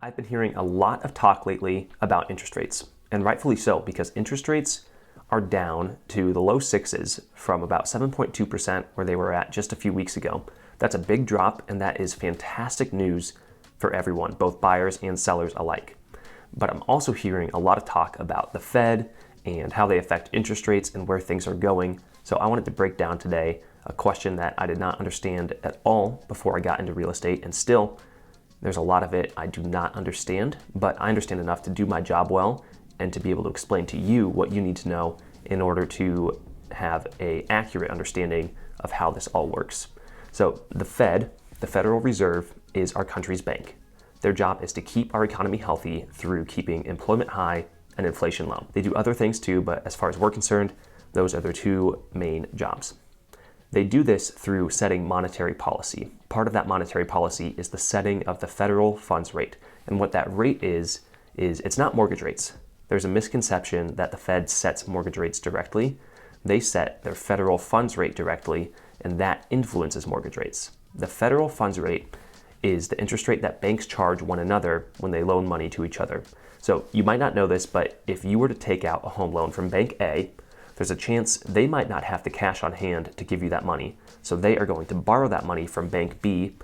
I've been hearing a lot of talk lately about interest rates, and rightfully so, because interest rates are down to the low sixes from about 7.2% where they were at just a few weeks ago. That's a big drop, and that is fantastic news for everyone, both buyers and sellers alike. But I'm also hearing a lot of talk about the Fed and how they affect interest rates and where things are going. So I wanted to break down today a question that I did not understand at all before I got into real estate, and still there's a lot of it I do not understand, but I understand enough to do my job well and to be able to explain to you what you need to know in order to have an accurate understanding of how this all works. So the Fed, the Federal Reserve, is our country's bank. Their job is to keep our economy healthy through keeping employment high and inflation low. They do other things too, but as far as we're concerned, those are their two main jobs. They do this through setting monetary policy. Part of that monetary policy is the setting of the federal funds rate. And what that rate is it's not mortgage rates. There's a misconception that the Fed sets mortgage rates directly. They set their federal funds rate directly, and that influences mortgage rates. The federal funds rate is the interest rate that banks charge one another when they loan money to each other. So you might not know this, but if you were to take out a home loan from Bank A, there's a chance they might not have the cash on hand to give you that money. So they are going to borrow that money from Bank B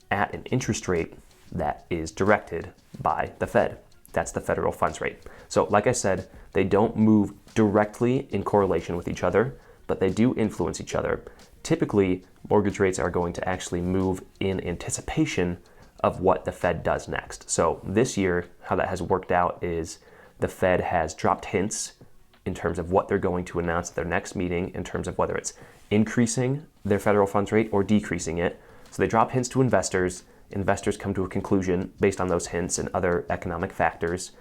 at an interest rate that is directed by the Fed. That's the federal funds rate. So like I said, they don't move directly in correlation with each other, but they do influence each other. Typically, mortgage rates are going to actually move in anticipation of what the Fed does next. So this year, how that has worked out is the Fed has dropped hints in terms of what they're going to announce at their next meeting, in terms of whether it's increasing their federal funds rate or decreasing it. So they drop hints to investors. Investors come to a conclusion based on those hints and other economic factors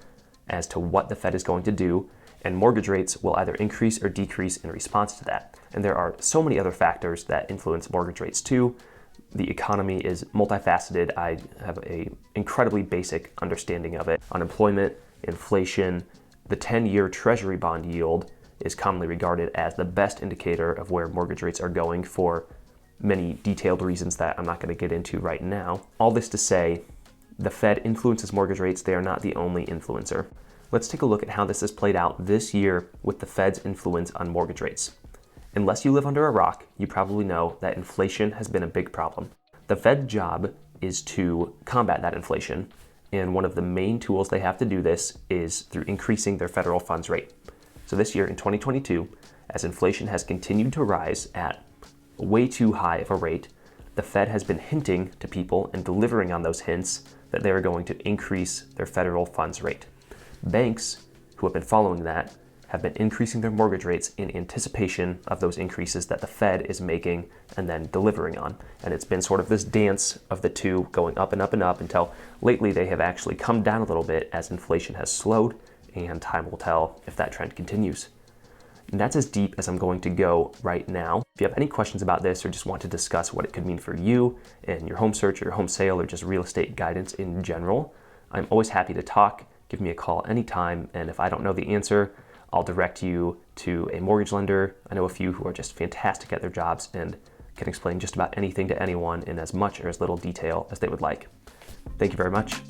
as to what the Fed is going to do, and mortgage rates will either increase or decrease in response to that. And there are so many other factors that influence mortgage rates too. The economy is multifaceted. I have an incredibly basic understanding of it. Unemployment, inflation, the 10-year Treasury bond yield is commonly regarded as the best indicator of where mortgage rates are going for many detailed reasons that I'm not going to get into right now. All this to say, the Fed influences mortgage rates. They are not the only influencer. Let's take a look at how this has played out this year with the Fed's influence on mortgage rates. Unless you live under a rock, you probably know that inflation has been a big problem. The Fed's job is to combat that inflation, and one of the main tools they have to do this is through increasing their federal funds rate. So this year in 2022, as inflation has continued to rise at way too high of a rate, the Fed has been hinting to people and delivering on those hints that they are going to increase their federal funds rate. Banks who have been following that have been increasing their mortgage rates in anticipation of those increases that the Fed is making and then delivering on. And it's been sort of this dance of the two going up and up and up until lately they have actually come down a little bit as inflation has slowed, and time will tell if that trend continues. And that's as deep as I'm going to go right now. If you have any questions about this or just want to discuss what it could mean for you and your home search or your home sale or just real estate guidance in general, I'm always happy to talk. Give me a call anytime, and if I don't know the answer, I'll direct you to a mortgage lender. I know a few who are just fantastic at their jobs and can explain just about anything to anyone in as much or as little detail as they would like. Thank you very much.